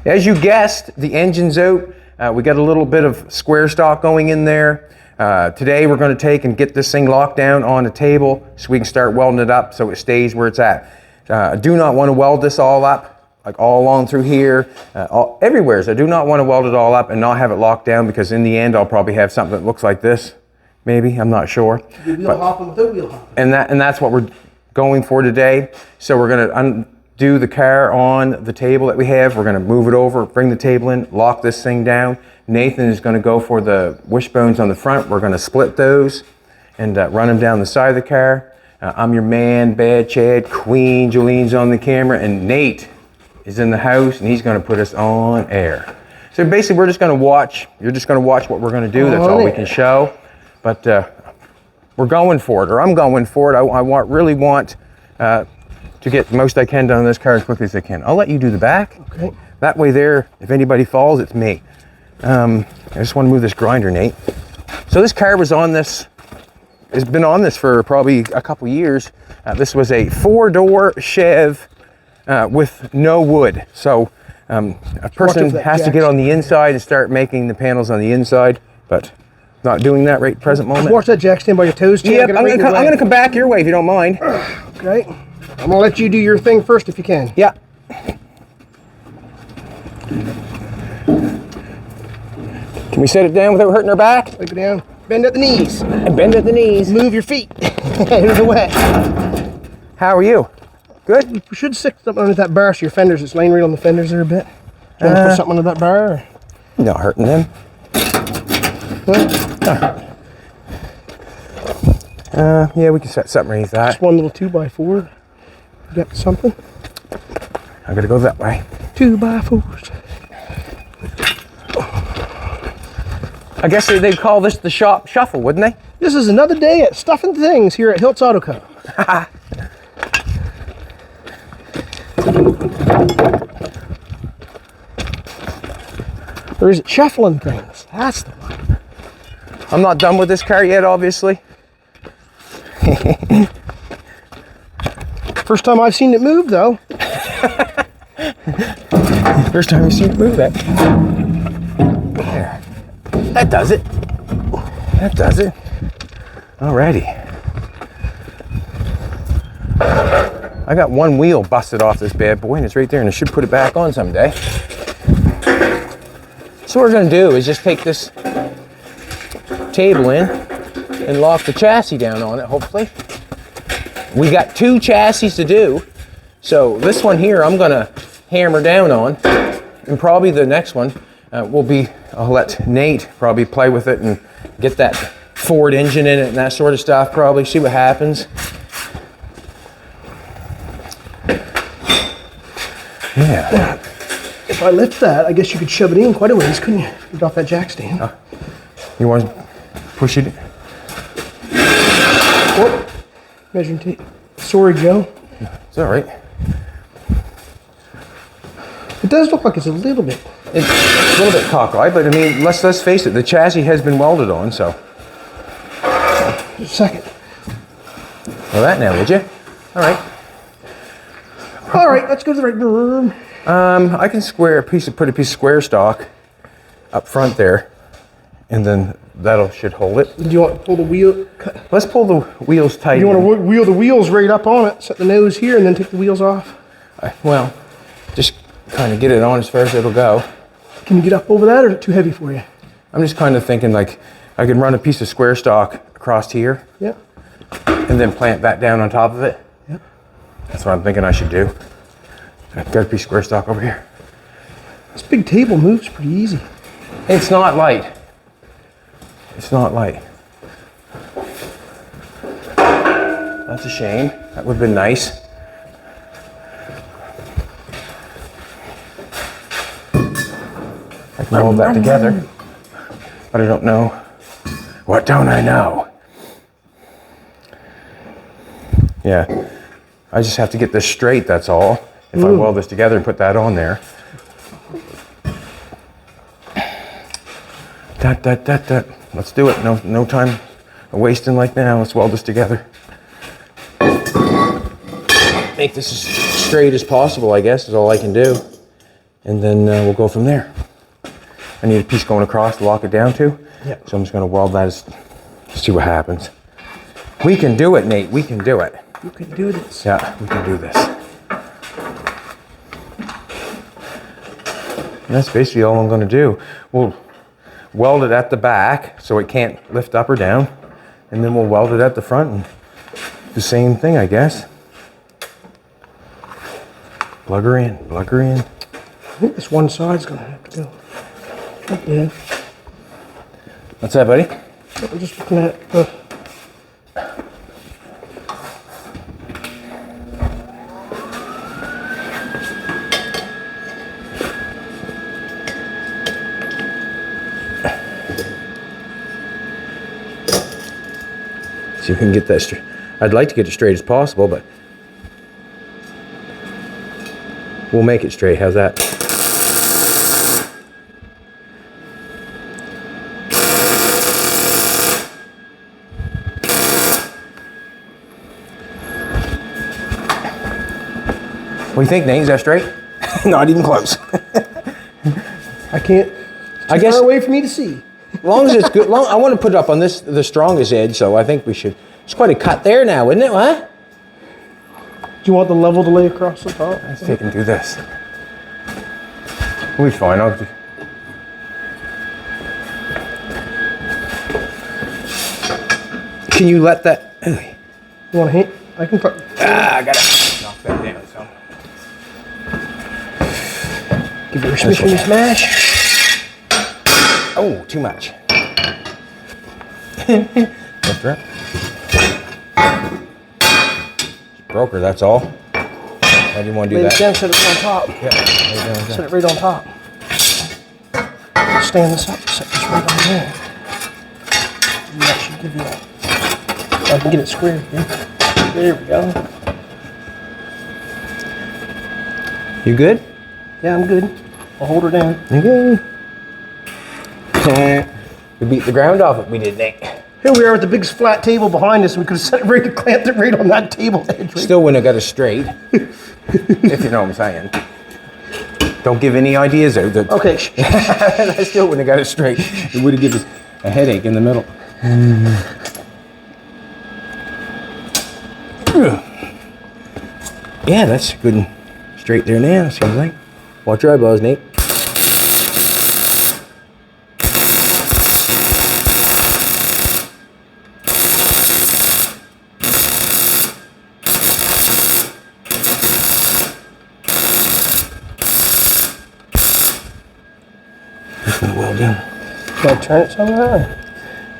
As you guessed, the engine's out. We got a little bit of square stock going in there. Today we're going to take and get this thing locked down on a table so we can start welding it up so it stays where it's at. I do not want to weld this all up, like all along through here, everywhere. So I do not want to weld it all up and not have it locked down, because in the end I'll probably have something that looks like this. Maybe, I'm not sure. Wheel hopping without wheel hopping. And that's what we're going for today. So we're going to undo the car on the table that we have. We're going to move it over, bring the table in, lock this thing down. Nathan is going to go for the wishbones on the front. We're going to split those and run them down the side of the car. I'm your man, Bad Chad, Queen Jolene's on the camera, and Nate is in the house, and he's going to put us on air. So basically we're just going to watch. You're just going to watch what we're going to do. That's all we can show. But we're going for it, or I'm going for it. I really want to get the most I can done on this car as quickly as I can. I'll let you do the back. Okay. That way there, if anybody falls, it's me. I just want to move this grinder, Nate. So this car was on this, has been on this for probably a couple years. This was a 4-door Chev with no wood. So a person has to get on the inside and start making the panels on the inside, but not doing that right at the present moment. Watch that jack, stand by your toes. Yep, I'm gonna come back your way if you don't mind. Okay. I'm gonna let you do your thing first if you can. Yeah. Can we set it down without hurting our back? Sleep it down. Bend at the knees. And bend at the knees. Move your feet out of the way. How are you? Good? You should stick something under that bar so your fenders, it's laying right on the fenders there a bit. Do you want to put something under that bar? Or? Not hurting them. Yeah, we can set something underneath that. Just one little 2x4. You got something? I'm gonna go that way. 2x4s. I guess they'd call this the shop shuffle, wouldn't they? This is another day at stuffing things here at Hiltz Auto Co. Or is it shuffling things? That's the one. I'm not done with this car yet, obviously. First time I've seen it move, though. First time I've seen it move, that. There. That does it. That does it. Alrighty. I got one wheel busted off this bad boy, and it's right there, and I should put it back on someday. So what we're going to do is just take this table in and lock the chassis down on it, hopefully. We got 2 chassis to do. So this one here I'm going to hammer down on, and probably the next one will be, I'll let Nate probably play with it and get that Ford engine in it and that sort of stuff, probably see what happens. Yeah. If I lift that, I guess you could shove it in quite a ways, couldn't you? Get off that jack stand. You want to push it? Oh, measuring tape. Sorry, Joe. It's all right. It does look like it's a little bit. It's a little bit cockeyed, but I mean, let's face it, the chassis has been welded on, so. Just a second. Well, that now, would you? All right. All right, let's go to the right room. I can put a piece of square stock up front there, and then should hold it. Do you want to pull the wheel? Let's pull the wheels tight. You want to wheel the wheels right up on it, set the nose here, and then take the wheels off? Well, just kind of get it on as far as it'll go. Can you get up over that, or is it too heavy for you? I'm just kind of thinking like I can run a piece of square stock across here. Yeah. And then plant that down on top of it. Yep. That's what I'm thinking I should do. I've got a piece of square stock over here. This big table moves pretty easy. It's not light. It's not light. That's a shame. That would have been nice. I can hold that together, but I don't know. What don't I know? Yeah, I just have to get this straight, that's all. If I weld this together and put that on there. Let's do it. No time wasting like now. Let's weld this together. Make this as straight as possible, I guess, is all I can do. and then we'll go from there. I need a piece going across to lock it down to. Yeah. So I'm just gonna weld that, see what happens. We can do it, Nate, we can do it. You can do this. Yeah, we can do this. And that's basically all I'm gonna do. We'll weld it at the back so it can't lift up or down. And then we'll weld it at the front and the same thing, I guess. Plug her in, plug her in. I think this one side's gonna have to go. Yeah. What's that, buddy? I'm just looking at the. See if we can get that straight. I'd like to get it straight as possible, but we'll make it straight. How's that? What do you think, Nate? Is that straight? Not even close. I can't. I guess far away for me to see. as long as it's good. I want to put it up on this, the strongest edge, so I think we should. It's quite a cut there now, isn't it? What? Do you want the level to lay across the top? Let's take and do this. We'll be fine. Can you let that? You want a hint? I can put. I gotta knock that down. So. Give it a smash and a smash. Oh, too much. Lift her up. Broke her, that's all. I didn't want to do Lay it that. down, set it on top. Yeah, lay it down, Set it right on top. Stand this up, set this right on there. And that should give you a. I can get it square here. There we go. You good? Yeah, I'm good. I'll hold her down. Okay. We beat the ground off it, we did, Nate. Here we are with the big flat table behind us. We could have set it right, clamped it right on that table edge. Right? Still wouldn't have got it straight. If you know what I'm saying. Don't give any ideas out. Okay. I still wouldn't have got it straight. It would have given us a headache in the middle. Yeah, that's good and straight there now, seems like. Watch your eyeballs, Nate. Welding. Should I turn it somehow?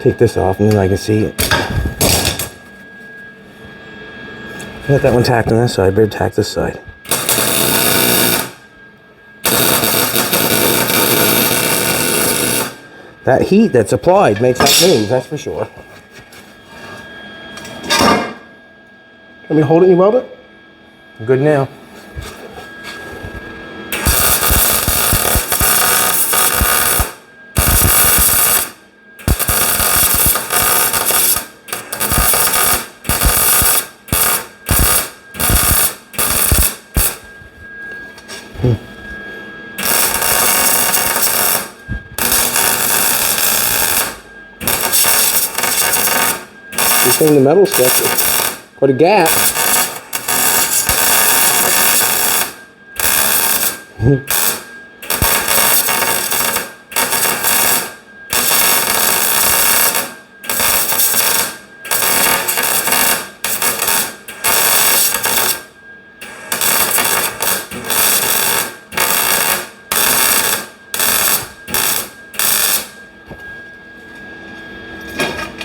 Take this off and then I can see it. Let that one tacked on that side, better tack this side. That heat that's applied makes that move, that's for sure. Want me to hold it and you weld it? Good now. Between the metal stuff, quite a gap.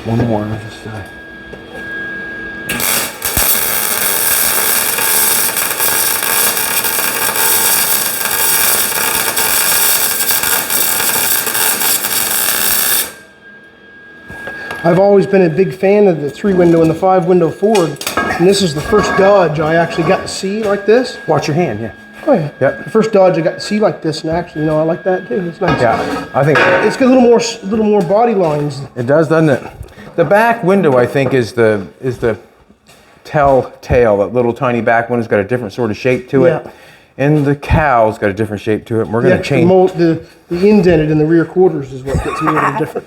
One more on this side. I've always been a big fan of the 3-window and the 5-window Ford, and this is the first Dodge I actually got to see like this. Watch your hand, yeah. Oh yeah. Yep. The first Dodge I got to see like this, and actually, I like that too. It's nice. Yeah, I think It's got a little more body lines. it does, doesn't it? The back window, I think, is the telltale. That little tiny back window's got a different sort of shape to it. Yeah. And the cow's got a different shape to it. And we're going to change. The indented in the rear quarters is what gets me a little different.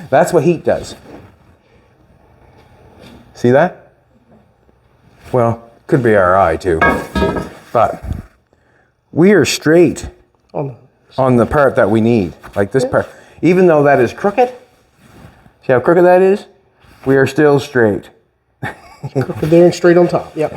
That's what heat does. See that? Well, could be our eye too. But we are straight on the part that we need, like this part. Even though that is crooked, see how crooked that is? We are still straight. Crooked there and straight on top, yep.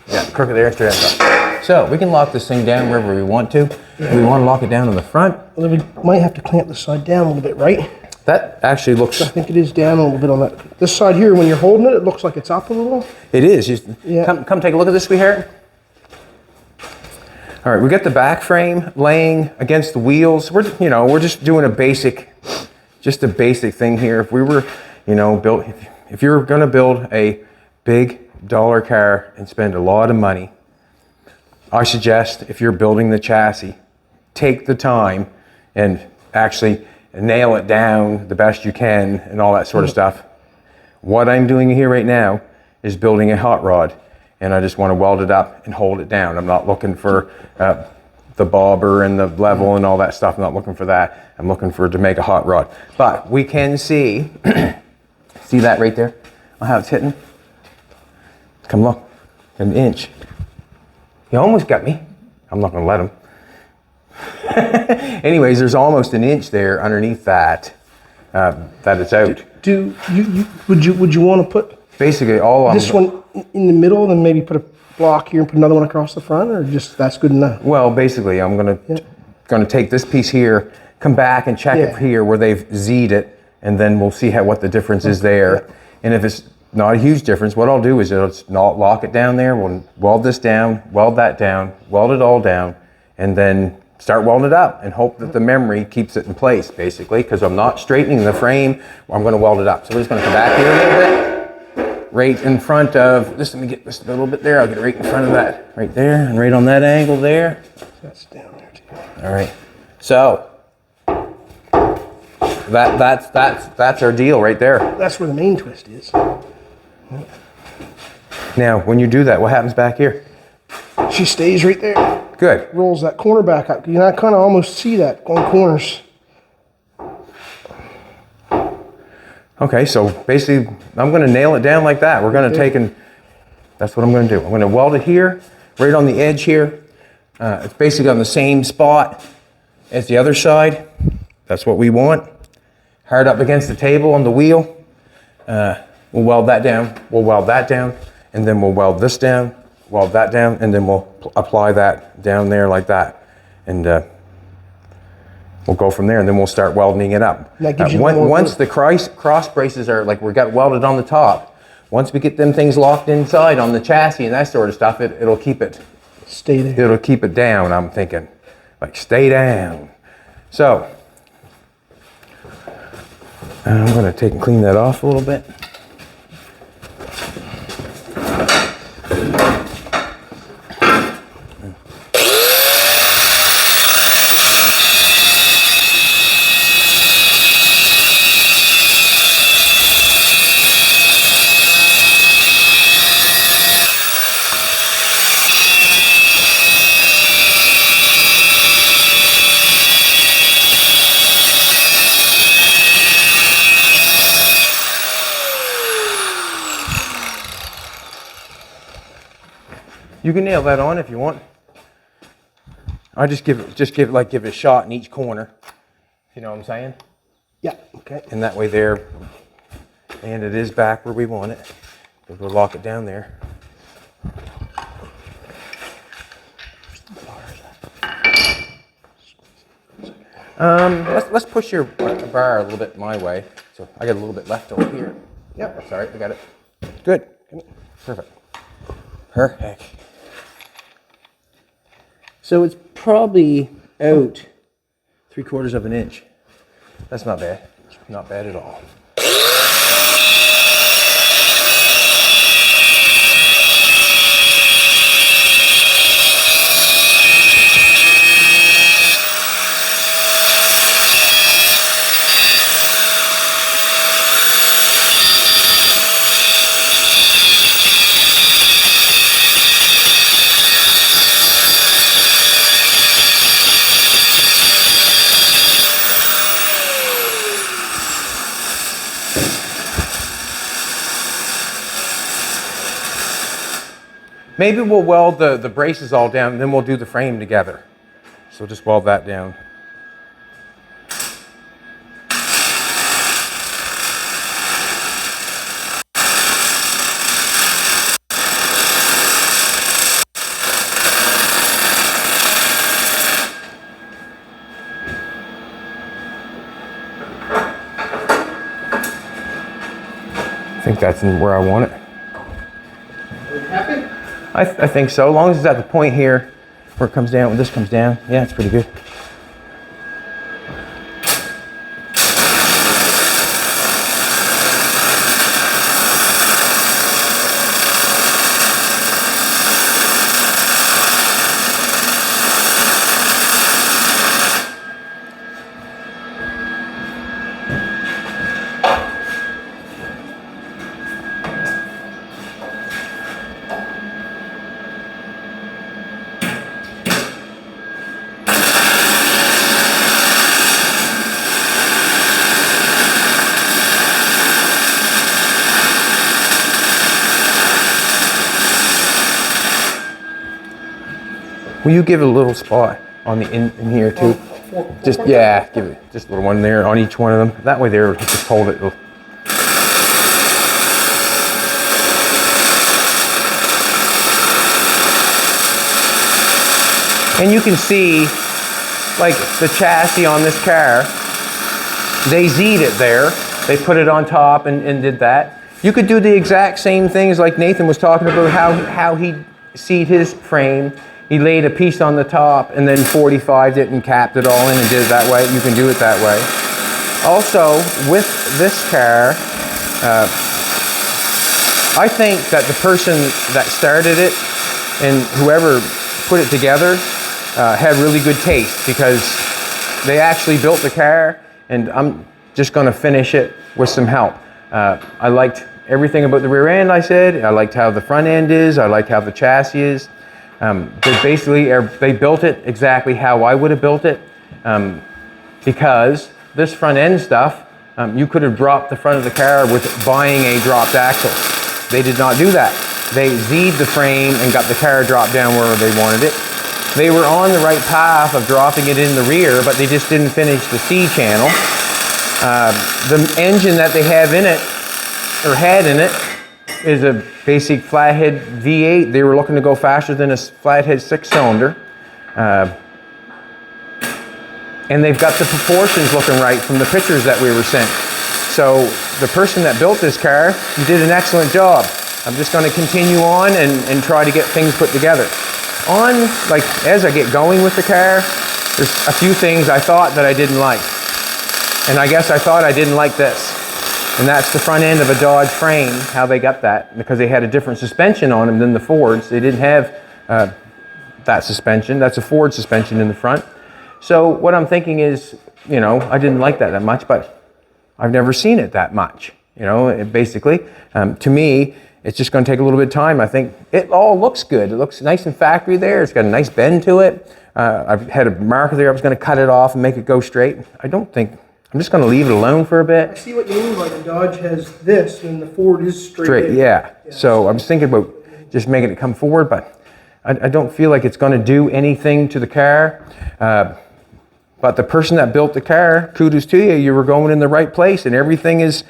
Yeah, crooked there and straight on top. So we can lock this thing down wherever we want to. We want to lock it down on the front. Well, then we might have to clamp this side down a little bit, right? That actually looks... I think it is down a little bit on that. This side here, when you're holding it, it looks like it's up a little. It is. Come take a look at this, sweetheart. All right, we got the back frame laying against the wheels. We're just doing a basic thing here. If we were, if you're going to build a big dollar car and spend a lot of money, I suggest if you're building the chassis, take the time and actually nail it down the best you can and all that sort of stuff. What I'm doing here right now is building a hot rod, and I just want to weld it up and hold it down. I'm not looking for the bobber and the level and all that stuff. I'm not looking for that. I'm looking to make a hot rod. But we can see, see that right there? How it's hitting? Come look, an inch. He almost got me. I'm not gonna let him. Anyways, there's almost an inch there underneath that, that it's out. Would you want to put basically all this one in the middle, then maybe put a block here and put another one across the front, or just that's good enough? Well, basically, I'm gonna take this piece here, come back and check it here where they've Z'd it, and then we'll see what the difference is there. And if it's not a huge difference, what I'll do is I'll not lock it down there. We'll weld this down, weld that down, weld it all down, and then start welding it up and hope that the memory keeps it in place, basically, because I'm not straightening the frame. I'm going to weld it up. So we're just going to come back here a little bit, right in front of this. Let me get this a little bit there. I'll get it right in front of that, right there, and right on that angle there. That's down there too. All right. So that's our deal right there. That's where the main twist is. Now, when you do that, what happens back here? She stays right there. Good. Rolls that corner back up. You know, I kind of almost see that on corners. Okay, so basically, I'm going to nail it down like that. We're going to take and that's what I'm going to do. I'm going to weld it here, right on the edge here. It's basically on the same spot as the other side. That's what we want. Hard up against the table on the wheel. We'll weld that down. We'll weld that down, and then we'll weld this down. Weld that down, and then we'll apply that down there like that, and we'll go from there, and then we'll start welding it up. Once the cross braces are like we got welded on the top, once we get them things locked inside on the chassis and that sort of stuff, it'll keep it stay there. It'll keep it down. I'm thinking, like stay down. So I'm going to take and clean that off a little bit. You can nail that on if you want. I just give it a shot in each corner. You know what I'm saying? Yeah. Okay. And that way there, and it is back where we want it. We'll lock it down there. Let's push your bar a little bit my way. So I got a little bit left over here. Yep. That's all right. I got it. Good. Perfect. Perfect. So it's probably out 3/4 of an inch. That's not bad. Not bad at all. Maybe we'll weld the braces all down, and then we'll do the frame together. So just weld that down. I think that's where I want it. Are you happy? I think so, as long as it's at the point here where it comes down, when this comes down. Yeah, it's pretty good. Will you give it a little spot on the in here too? Just, yeah, give it just a little one there on each one of them. That way there, it'll just hold it. And you can see, like the chassis on this car, they Z'd it there. They put it on top and did that. You could do the exact same things like Nathan was talking about, how he C'd his frame. He laid a piece on the top and then 45'd it and capped it all in and did it that way. You can do it that way. Also, with this car, I think that the person that started it and whoever put it together had really good taste, because they actually built the car, and I'm just going to finish it with some help. I liked everything about the rear end, I said. I liked how the front end is. I liked how the chassis is. They built it exactly how I would have built it, because this front end stuff, you could have dropped the front of the car with buying a dropped axle. They did not do that. They Z'd the frame and got the car dropped down where they wanted it. They were on the right path of dropping it in the rear, but they just didn't finish the C channel. The engine that they have in it, or had in it, is a basic flathead V8. They were looking to go faster than a flathead 6-cylinder. And they've got the proportions looking right from the pictures that we were sent. So the person that built this car, you did an excellent job. I'm just going to continue on and try to get things put together. As I get going with the car, there's a few things I thought that I didn't like. And I guess I thought I didn't like this. And that's the front end of a Dodge frame, how they got that, because they had a different suspension on them than the Fords. They didn't have that suspension. That's a Ford suspension in the front. So what I'm thinking is, I didn't like that much, but I've never seen it that much. Basically, to me, it's just going to take a little bit of time. I think it all looks good. It looks nice and factory there. It's got a nice bend to it. I've had a marker there. I was going to cut it off and make it go straight. I'm just going to leave it alone for a bit. I see what you mean by the Dodge has this and the Ford is straight. Yeah. So I was thinking about just making it come forward, but I don't feel like it's going to do anything to the car. But the person that built the car, kudos to you. You were going in the right place, and everything is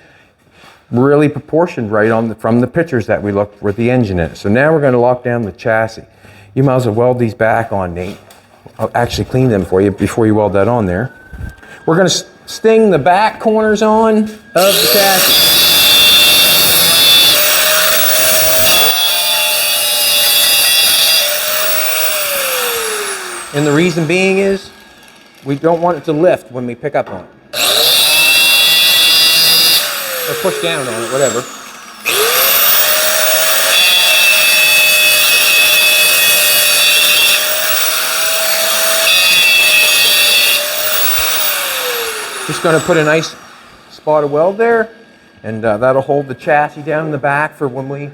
really proportioned right from the pictures that we looked with the engine in it. So now we're going to lock down the chassis. You might as well weld these back on, Nate. I'll actually clean them for you before you weld that on there. We're going to sting the back corners on of the chassis. And the reason being is we don't want it to lift when we pick up on it. Or push down on it, whatever. Just going to put a nice spot of weld there, and that'll hold the chassis down in the back for when we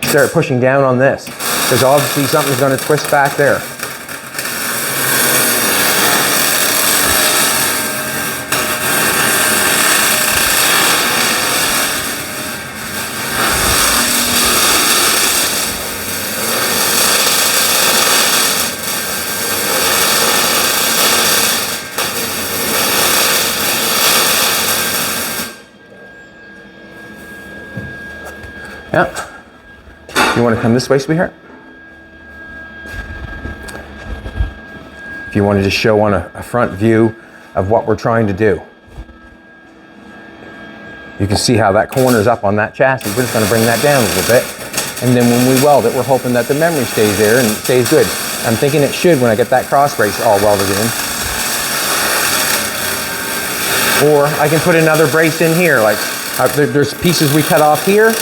start pushing down on this, because obviously something's going to twist back there. Yeah. You want to come this way, sweetheart? If you want to just show on a front view of what we're trying to do. You can see how that corner's up on that chassis. We're just going to bring that down a little bit. And then when we weld it, we're hoping that the memory stays there and it stays good. I'm thinking it should when I get that cross brace all welded in. Or I can put another brace in here. Like there's pieces we cut off here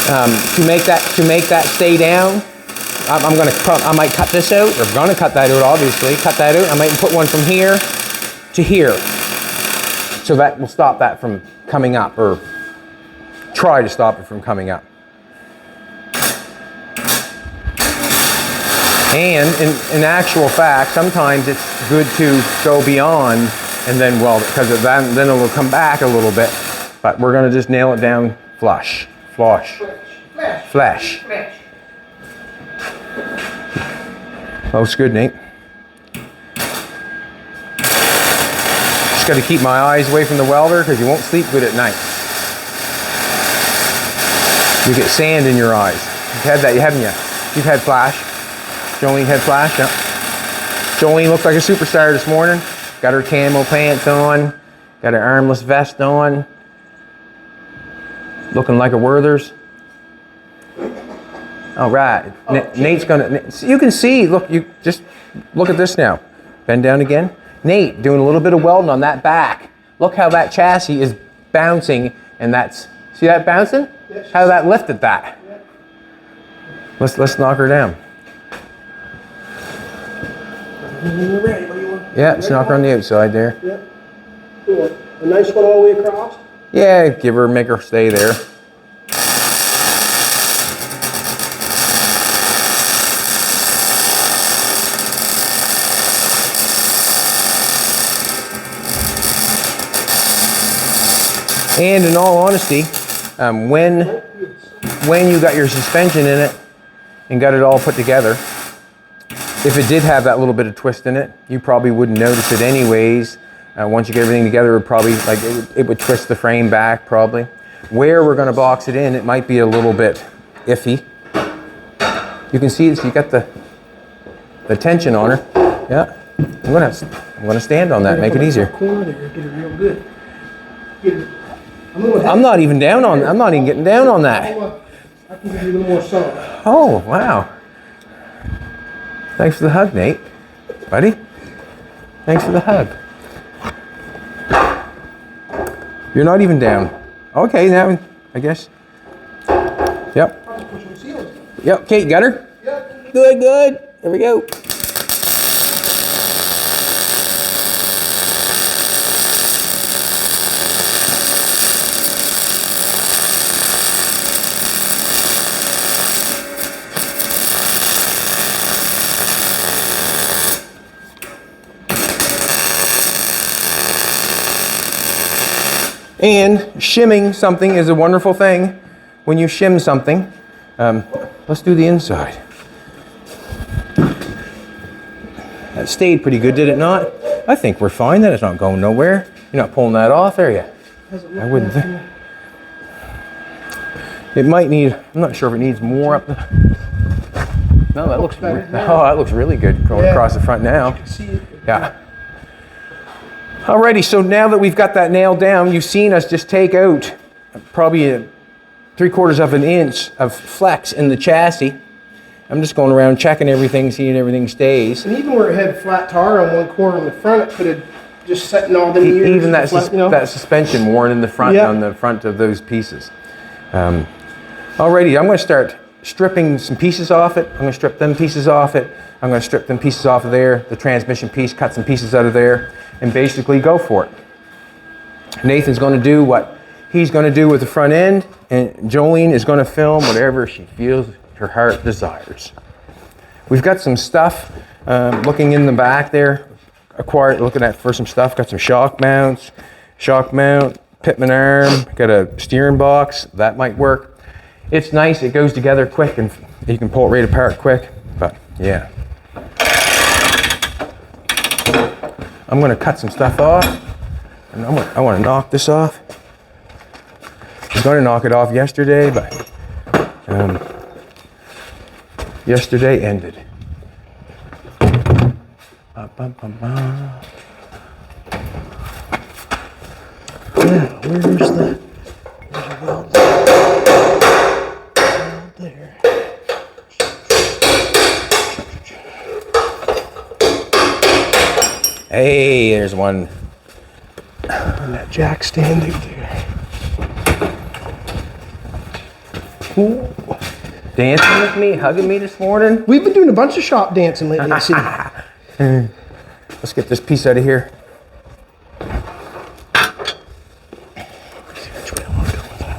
to make that stay down. I might cut this out. Or I'm going to cut that out, obviously. Cut that out. I might put one from here to here. So that will stop that from coming up, or try to stop it from coming up. And in actual fact, sometimes it's good to go beyond and then weld it, because then it'll come back a little bit. But we're going to just nail it down flush. Flush. Flash. Looks good, Nate. Just got to keep my eyes away from the welder because you won't sleep good at night. You get sand in your eyes. You've had that, haven't you? You've had flash. Jolene had flash, yeah. Jolene looked like a superstar this morning. Got her camo pants on. Got her armless vest on. Looking like a Werther's. All right. Nate's gonna, you can see, look, you just look at this now. Bend down again. Nate doing a little bit of welding on that back. Look how that chassis is bouncing, and that's, see that bouncing? Yes. How that lifted that. Yep. Let's knock her down. Yeah, just knock her on the outside there. Yep. Cool. A nice one all the way across? Yeah, make her stay there. And in all honesty, when you got your suspension in it and got it all put together, if it did have that little bit of twist in it, you probably wouldn't notice it anyways. Once you get everything together, it would probably, like, it would twist the frame back probably. Where we're going to box it in, it might be a little bit iffy. You can see you got the tension on her. Yeah, I'm gonna stand on that, make it easier. Get it real good. I'm not even getting down on that. I can give you a little more solid. Oh, wow. Thanks for the hug, Nate. Buddy, thanks for the hug. You're not even down. Okay, now I guess. Yep. Yep, Kate, got her? Yep. Good. There we go. And shimming something is a wonderful thing. When you shim something, let's do the inside. That stayed pretty good, did it not? I think we're fine. That it's not going nowhere. You're not pulling that off, are you? I wouldn't think. It might need. I'm not sure if it needs more up the. No, that looks. That looks really good going across the front now. Yeah. Alrighty, so now that we've got that nailed down, you've seen us just take out probably 3/4 of an inch of flex in the chassis. I'm just going around checking everything, seeing everything stays. And even where it had flat tire on one corner in the front, it could have just set in all the years. Even that, that suspension worn in the front, on the front of those pieces. Alrighty, I'm going to start stripping some pieces off it. I'm going to strip them pieces off it. I'm going to strip them pieces off of there. The transmission piece, cut some pieces out of there, and basically go for it. Nathan's going to do what he's going to do with the front end, and Jolene is going to film whatever she feels her heart desires. We've got some stuff looking in the back there, looking at for some stuff. Got some shock mounts, shock mount, Pitman arm, got a steering box, that might work. It's nice, it goes together quick and you can pull it right apart quick, but yeah. I'm gonna cut some stuff off, and I want to knock this off. going to knock it off yesterday, but yesterday ended. Yeah, where's the weld there? Hey, there's one. And that jack stand out there. Ooh. Dancing with me, hugging me this morning. We've been doing a bunch of shop dancing lately. I see. Let's get this piece out of here. Which way I want to go with that.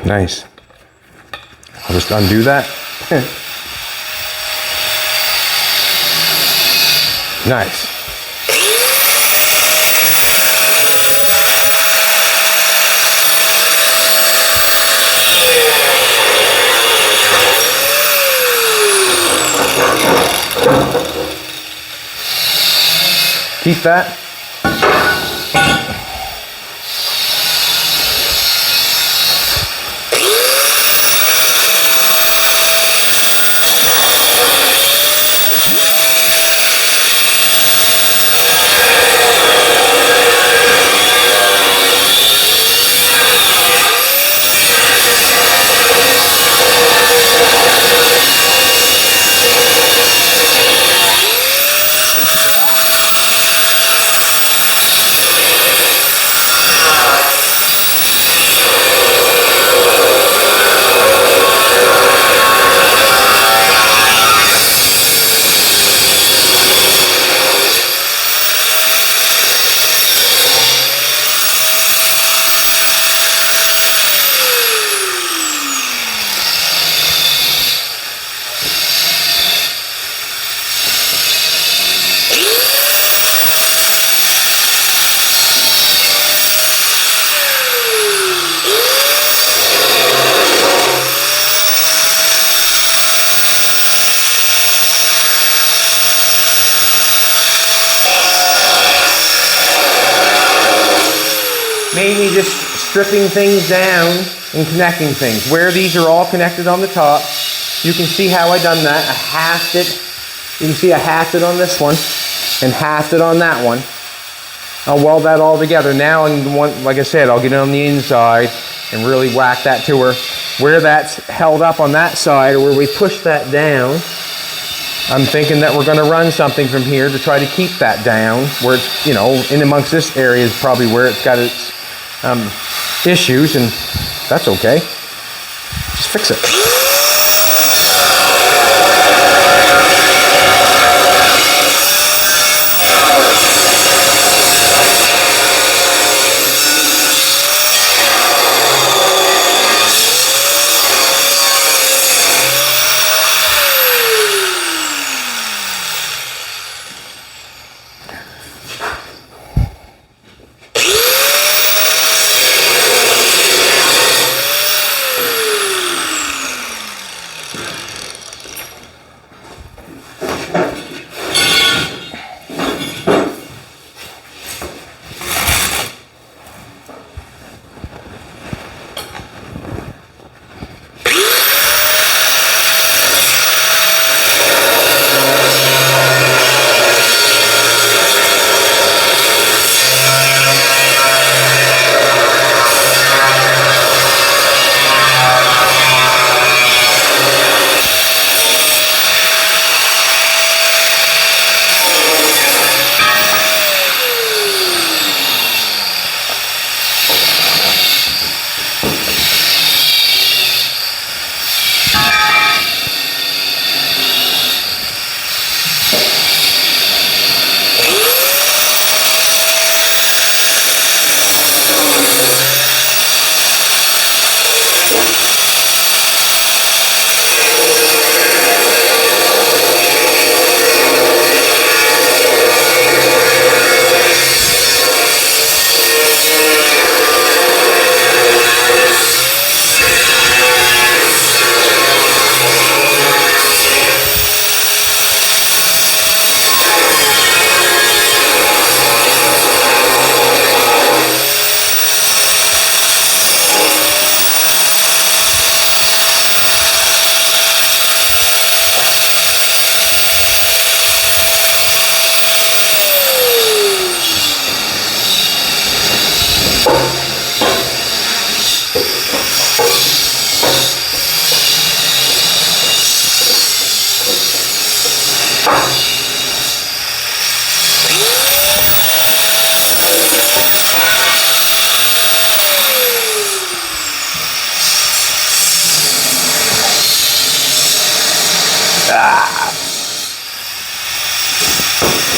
Nice. I'll just undo that. Nice. Keep that. Mainly just stripping things down and connecting things. Where these are all connected on the top, you can see how I done that. I halved it. You can see I halved it on this one and halved it on that one. I'll weld that all together. Now, like I said, I'll get it on the inside and really whack that to her. Where that's held up on that side, or where we push that down, I'm thinking that we're going to run something from here to try to keep that down, where it's, you know, in amongst this area is probably where it's got its issues, and that's okay. Just fix it.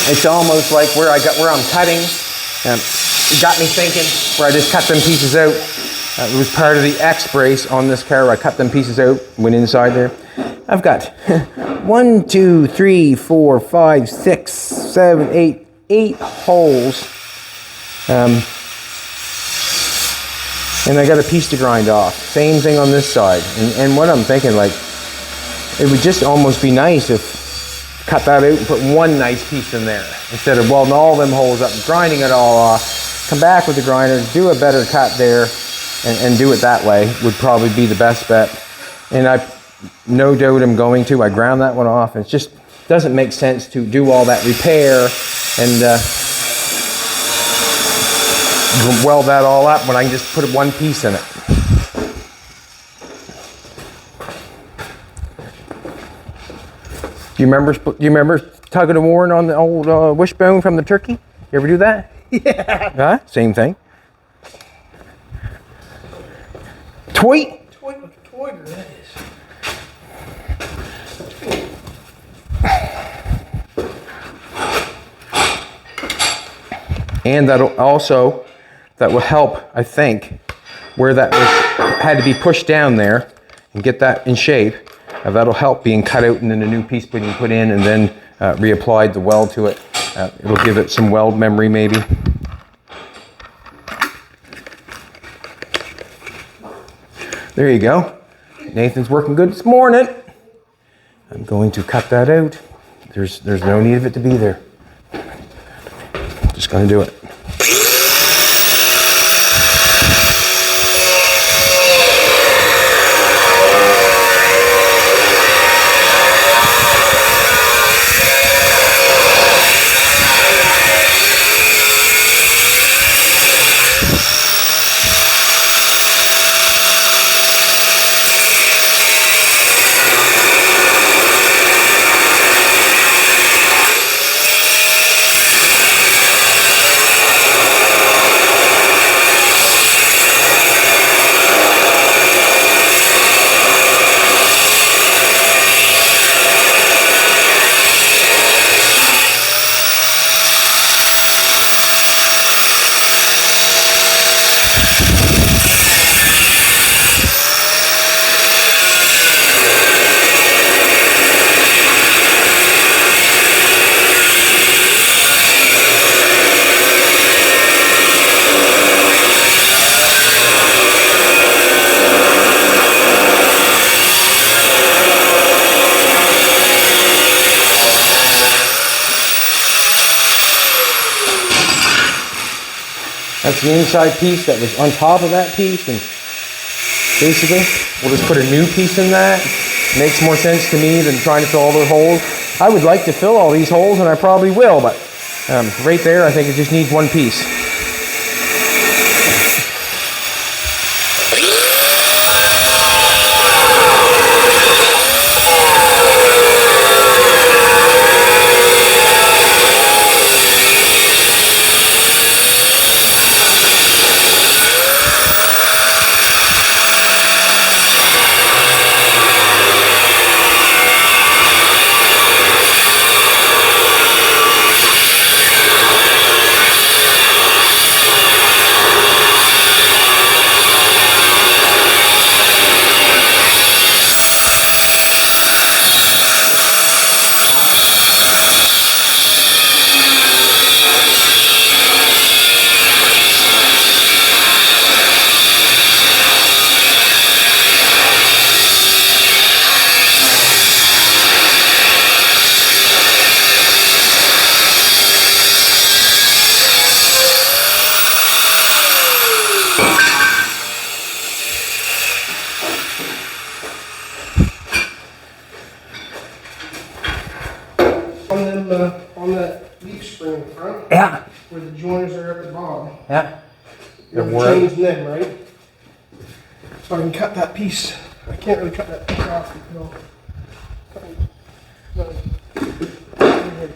It's almost like where I'm cutting. It got me thinking where I just cut them pieces out. It was part of the X brace on this car where I cut them pieces out, went inside there. I've got 1, 2, 3, 4, 5, 6, 7, 8 holes. And I got a piece to grind off. Same thing on this side. And what I'm thinking, like, it would just almost be nice if cut that out and put one nice piece in there instead of welding all them holes up and grinding it all off. Come back with the grinder, do a better cut there, and do it that way would probably be the best bet. And I no doubt I'm going to. I ground that one off. It just doesn't make sense to do all that repair and weld that all up when I can just put one piece in it. Do you remember tugging and warring on the old wishbone from the turkey? You ever do that? Yeah. Huh? Same thing. Toy. Toiger, that is. And that will help, I think, where that had to be pushed down there and get that in shape. That'll help being cut out and then a new piece being put in and then reapplied the weld to it. It'll give it some weld memory maybe. There you go. Nathan's working good this morning. I'm going to cut that out. There's no need of it to be there. Just gonna do it. That's the inside piece that was on top of that piece, and basically we'll just put a new piece in that. Makes more sense to me than trying to fill all the holes. I would like to fill all these holes, and I probably will, but right there I think it just needs one piece. On that leaf spring in front, Yeah. where the joiners are at the bottom. Yeah. You're changing them, right? So I can cut that piece. I can't really cut that piece off.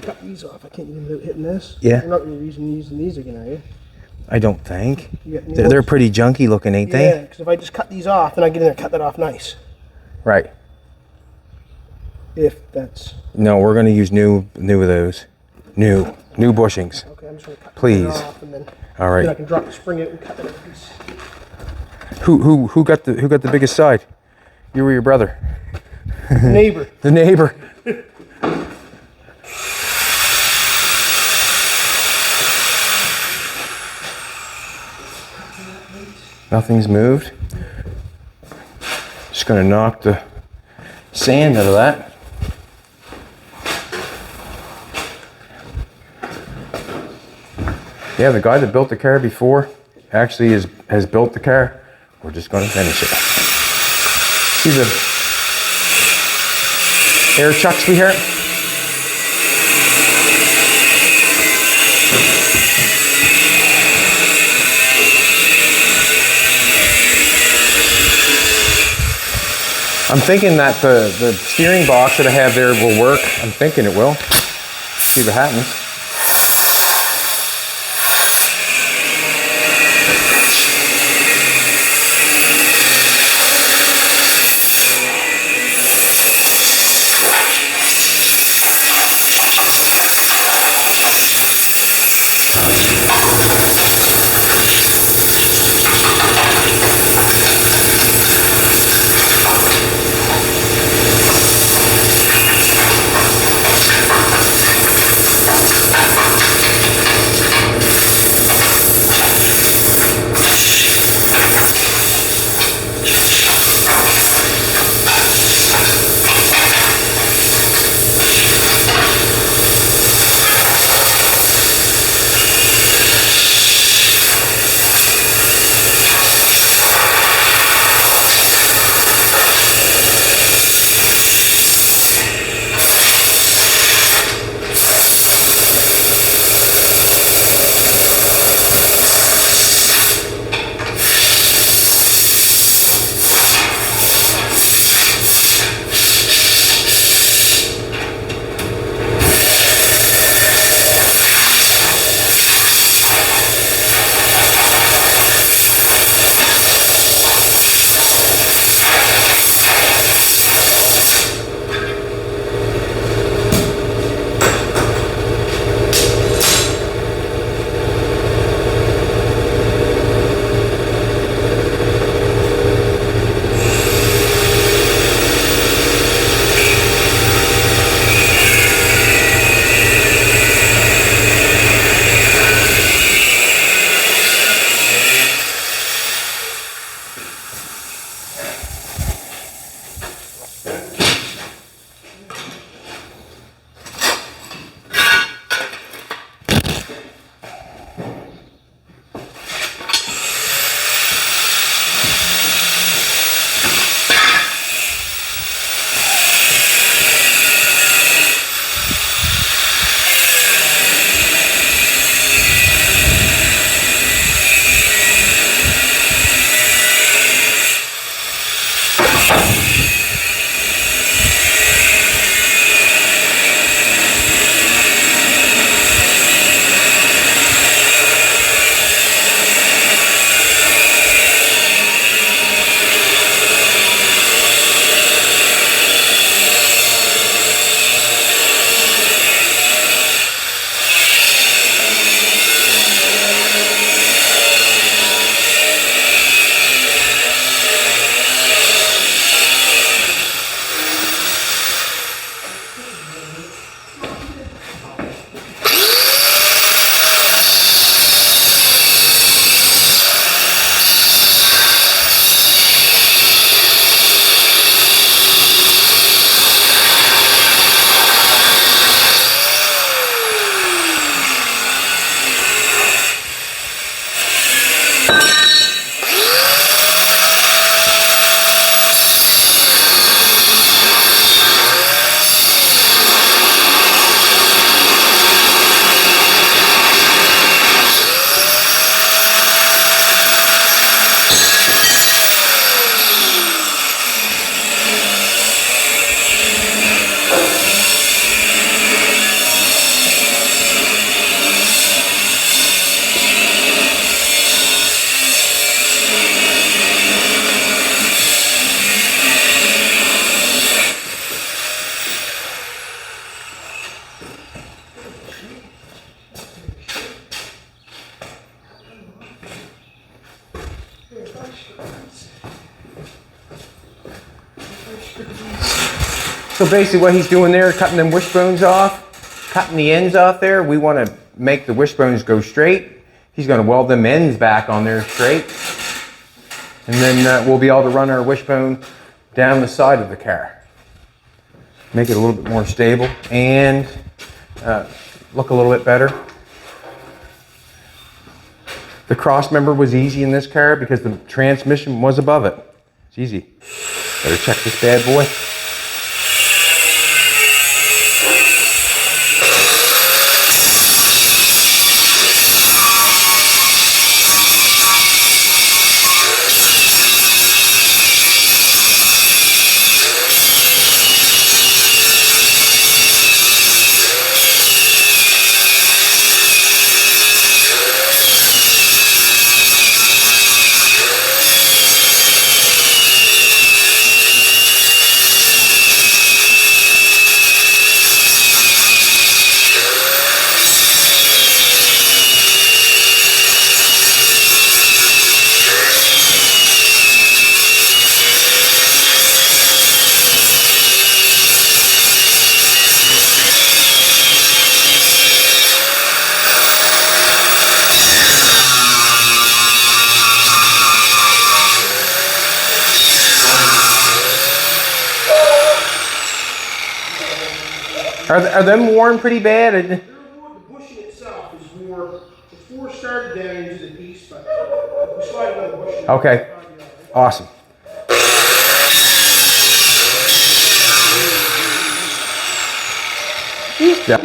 Cut these off. I can't even do it hitting this. Yeah. You're not really using these again, are you? I don't think. They're They're pretty junky looking, ain't they? Yeah, because if I just cut these off, then I get in there and cut that off nice. Right. if that's No, we're going to use new of those. New bushings. okay. I'm just gonna cut Please. it off and then All right. then I can drop the spring in and cut it in piece. Who got the biggest side? You or your brother? Neighbor. The neighbor. Nothing's moved. Just gonna knock the sand out of that. Yeah, the guy that built the car before actually has built the car. We're just gonna finish it. See the air chucks we hear? I'm thinking that the steering box that I have there will work. I'm thinking it will. See what happens. So basically what he's doing there, cutting them wishbones off, cutting the ends off there. We want to make the wishbones go straight. He's going to weld them ends back on there straight. And then we'll be able to run our wishbone down the side of the car. Make it a little bit more stable and look a little bit better. The cross member was easy in this car because the transmission was above it. It's easy. Better check this bad boy. Are them worn pretty bad? The bushing itself is more, it's more started down into the piece, but we slide another bushing. Okay, awesome. Yeah.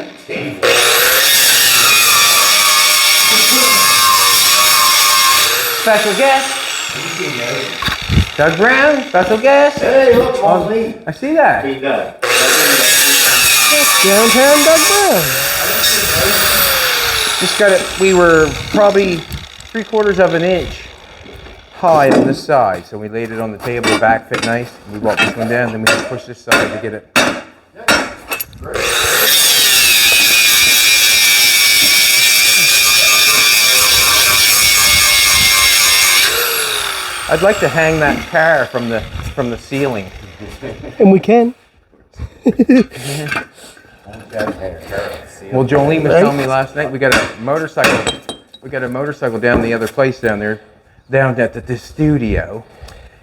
Special guest. Doug Brown, special guest. Hey, look, on me. I see that. Be done. Downtown Doug Brown. Just got it. We were probably 3/4 of an inch high on this side, so we laid it on the table. The back fit nice. We brought this one down, then we can push this side to get it. I'd like to hang that car from the ceiling. And we can. Well, Jolene was telling me last night we got a motorcycle. We got a motorcycle down the other place down there, down at the studio,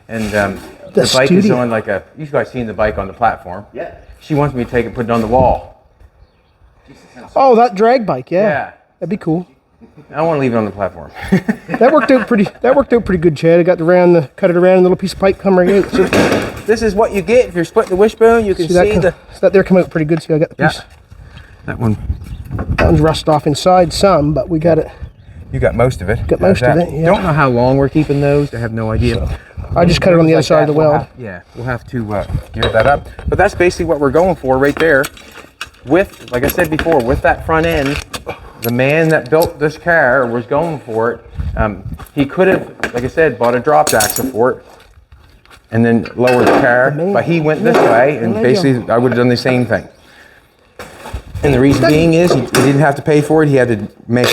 and the bike is on like a. You guys seen the bike on the platform? Yeah. She wants me to take it, put it on the wall. Oh, that drag bike, yeah. Yeah. That'd be cool. I don't want to leave it on the platform. That worked out pretty good, Chad. I got cut it around, and a little piece of pipe come right out. So, This is what you get if you're splitting the wishbone. You can see that there come out pretty good. See, I got the piece. That one. That one's rust off inside some, but we got it. You got most of it. Got most of it, yeah. Don't know how long we're keeping those. I have no idea. So, I just cut it on the other side of the weld. We'll have to gear that up. But that's basically what we're going for right there. With, like I said before, with that front end, the man that built this car was going for it. He could have, like I said, bought a drop axle for it and then lowered the car. But he went this way, and basically I would have done the same thing. And the reason being is he didn't have to pay for it. He had to make it.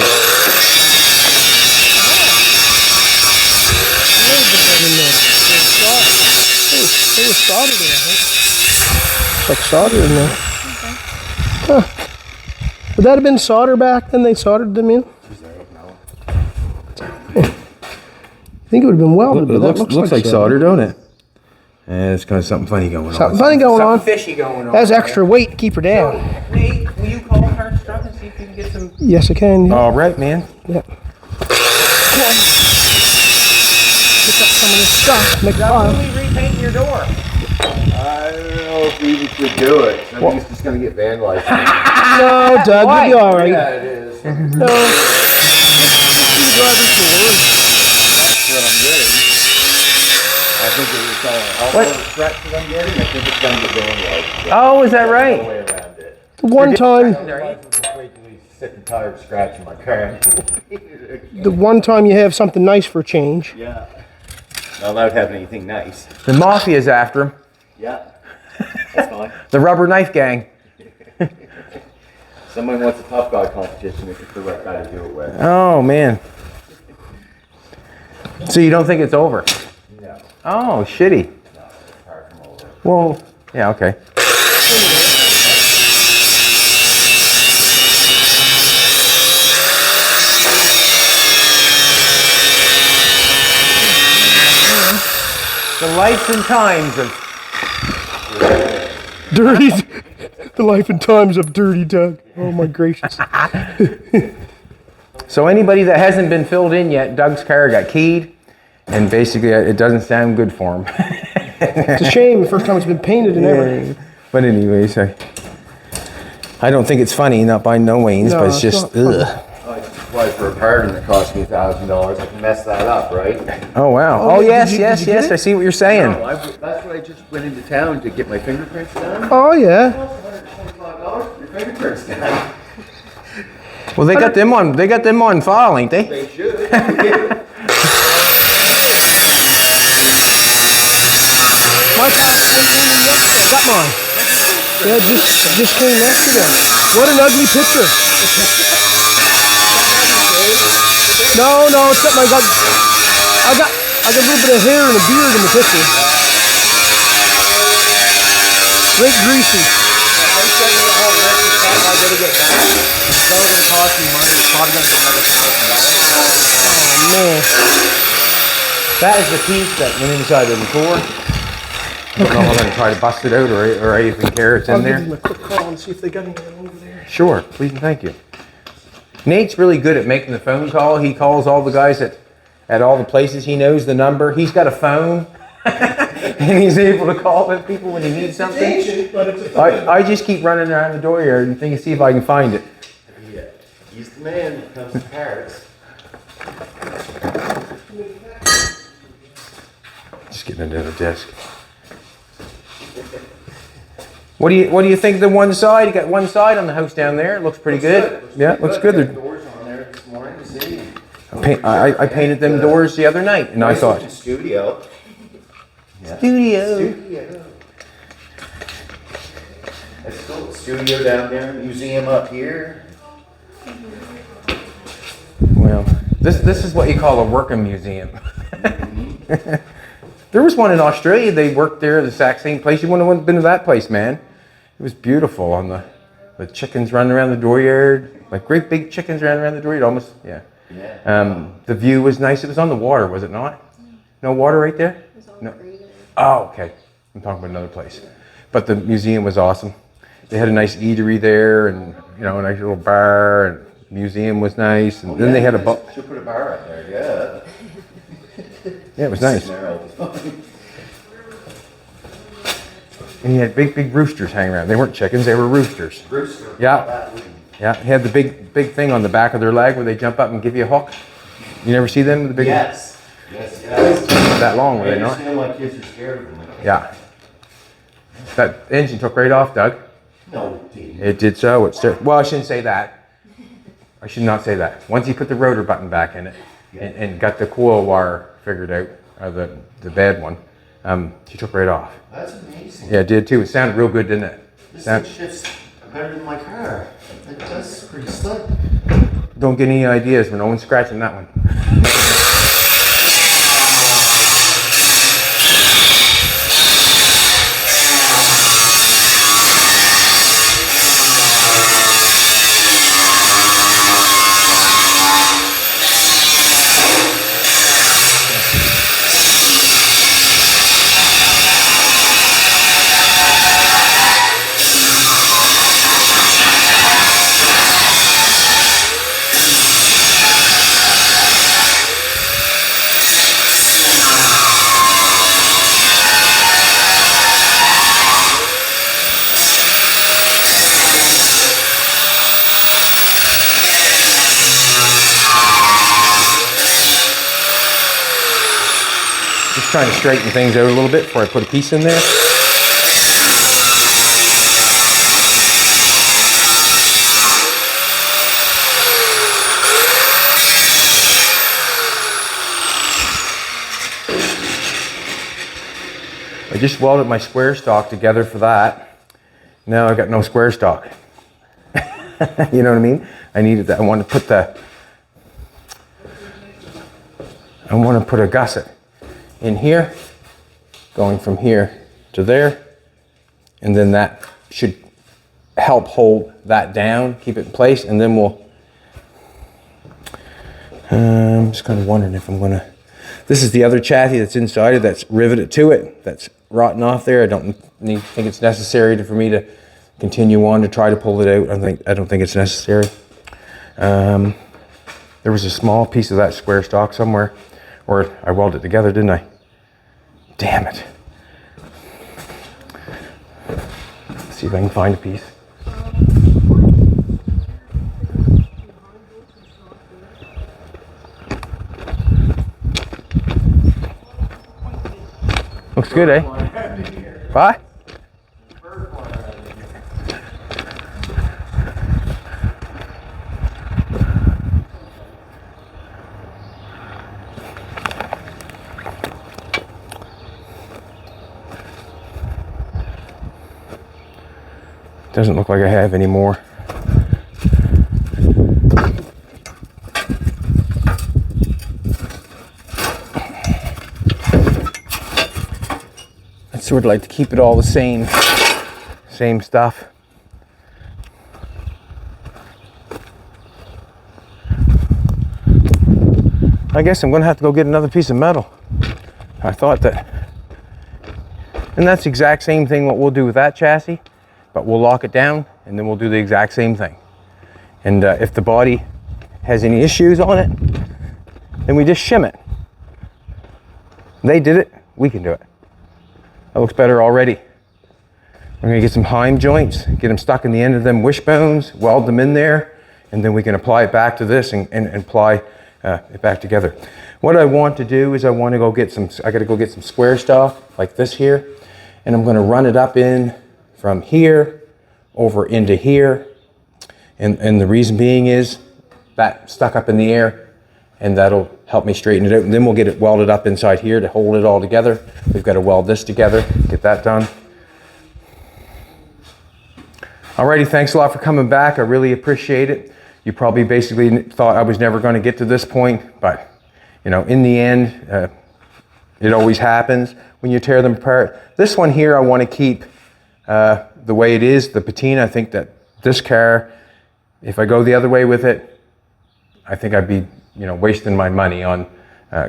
They were soldered in, I think. It's like solder in there. Huh. Would that have been solder back then? They soldered them in? I think it would have been welded. It looks like solder, don't it? And it's kind of something funny going on. Something funny going on. Something fishy going on. That's extra weight to keep her down. Nate, will you call Hiltz Truck and see if you can get some? Yes, I can. Yeah. All right, man. Yeah. Pick up some of this stuff. Make a pile. Will we repaint your door? I don't know if we even should do it. I think it's just going to get vandalized. No, Doug, Why? you'll be all right. Yeah, it is. No. Just do the driver's door. That's what I'm getting. I think it was all the scratches I'm getting. I think it's going to get vandalized. Oh, is that No right? way around it. One time, I'm just wait till he's sick and tired of scratching my car. the one time you have something nice for a change. Yeah. Not allowed to have anything nice. The mafia's after him. Yeah. That's fine. The rubber knife gang. Someone wants a tough guy competition. This is the right guy to do it with. Oh man. So you don't think it's over? No. Oh, shitty. No, far from over. Well, yeah, okay. The life and times of Dirty. The life and times of Dirty Doug. Oh my gracious. So anybody that hasn't been filled in yet, Doug's car got keyed, and basically it doesn't sound good for him. It's a shame. The first time it's been painted and everything. But anyways, I don't think it's funny, not by no means, No, but it's it's just, not funny. ugh. I just applied for a pardon that cost me $1,000. I can mess that up, right? Oh, wow. Oh, Oh, did yes, you- yes, did you yes, get I it? see what you're saying. No, that's what I just went into town to get my fingerprints done. Oh yeah. $125, your fingerprints done. Well, they got them on file, ain't they? They should. My car came in yesterday. I got mine. Yeah, just came yesterday. What an ugly picture. No, except I got a little bit of hair and a beard in the picture. Great greasy. I'm saying the whole rest of the time I gotta get back. It's not gonna cost me money. It's probably gonna be another $1,000. Man. That is the piece that went inside of the door. I don't know if I'm going to try to bust it out or I even care it's I'll in give there. them a quick call and see if they got anything over there. Sure, please and thank you. Nate's really good at making the phone call. He calls all the guys at all the places. He knows the number. He's got a phone. And he's able to call the people when he needs something. I just keep running around the dooryard and see if I can find it. Yeah. He's the man when it comes to parrots. Just getting into the desk. What do you think of the one side? You got one side on the house down there. It looks pretty good. Yeah, it looks good. Got doors on there this morning to see. I painted them doors the other night, and I thought, Studio. studio. That's cool. Studio down there, museum up here. Well, this is what you call a working museum. There was one in Australia. They worked there, the exact same place. You wouldn't have been to that place, man. It was beautiful. On the chickens running around the dooryard, like great big chickens running around the dooryard. Almost, yeah. Yeah. The view was nice. It was on the water, was it not? No water right there? No. Oh, okay. I'm talking about another place. But the museum was awesome. They had a nice eatery there, and a nice little bar. And the museum was nice, and then they had a boat. Should put a bar up there. Yeah. Yeah, it was nice. And he had big roosters hanging around. They weren't chickens; they were roosters. Rooster. Yeah. Yeah, he had the big thing on the back of their leg where they jump up and give you a hook. You never see them? The big Yes. that long, were I they not? understand why kids are scared of them. Yeah. That engine took right off, Doug. No, it didn't. It did so. Well, I shouldn't say that. I should not say that. Once he put the rotor button back in it and got the coil wire figured out, or the bad one, she took right off. That's amazing. Yeah, it did too. It sounded real good, didn't it? This thing shifts better than my car. That's pretty slick. Don't get any ideas. We're no one's scratching that one. Just trying to straighten things out a little bit before I put a piece in there. I just welded my square stock together for that. Now I got no square stock. You know what I mean? I needed that. I want to put a gusset in here, going from here to there, and then that should help hold that down, keep it in place, and then we'll, I'm just kind of wondering if I'm gonna, this is the other chassis that's inside it that's riveted to it, that's rotting off there. I don't think it's necessary for me to continue on to try to pull it out. I don't think it's necessary. There was a small piece of that square stock somewhere, or I welded it together, didn't I? Damn it. Let's see if I can find a piece. Looks good, eh? What? Doesn't look like I have any more. I'd sort of like to keep it all the same stuff. I guess I'm gonna have to go get another piece of metal. I thought that, and that's the exact same thing what we'll do with that chassis. But we'll lock it down and then we'll do the exact same thing. And if the body has any issues on it, then we just shim it. They did it, we can do it. That looks better already. We're gonna get some heim joints, get them stuck in the end of them wishbones, weld them in there, and then we can apply it back to this and apply it back together. What I want to do is I gotta go get some square stuff like this here, and I'm gonna run it up in from here over into here, and the reason being is that stuck up in the air, and that'll help me straighten it out, and then we'll get it welded up inside here to hold it all together. We've got to weld this together, get that done. Alrighty, thanks a lot for coming back. I really appreciate it. You probably basically thought I was never going to get to this point, but you know, in the end, it always happens when you tear them apart. This one here I want to keep the way it is, the patina. I think that this car, if I go the other way with it, I think I'd be, you know, wasting my money on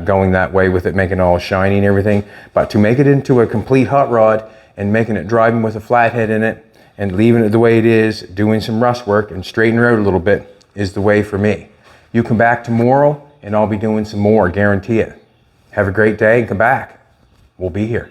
going that way with it, making it all shiny and everything. But to make it into a complete hot rod and making it driving with a flathead in it and leaving it the way it is, doing some rust work and straightening her out a little bit is the way for me. You come back tomorrow and I'll be doing some more, guarantee it. Have a great day and come back. We'll be here.